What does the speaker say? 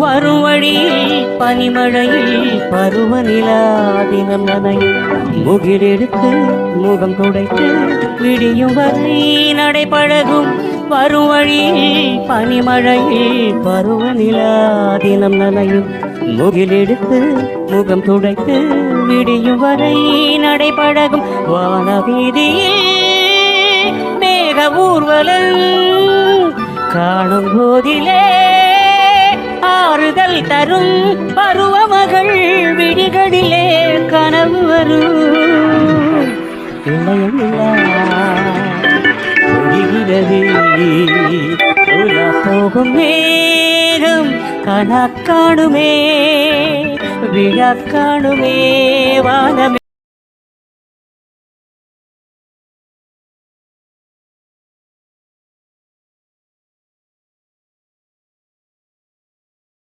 வரும் வழியில் பனிமழையில் பருவநிலா தினம் நனையும் முகிலெடுத்து முகம் துடைத்து விடியும் வரை நடைபழகும் வரும் வழியில் பனிமழையில் பருவநிலா தினம் நனையும் முகிலெடுத்து முகம் துடைத்து விடியும் வரை நடைபழகும் வானவீதியில் மேக ஊர்வலம் காணும் போதிலே ஆறுதல் தரும் பருவமகள் விடிகளிலே கனவு வரும் ஒழிகிறது உலா போகும் மேகம் கணக்காணுமே விழா காணுமே வானமே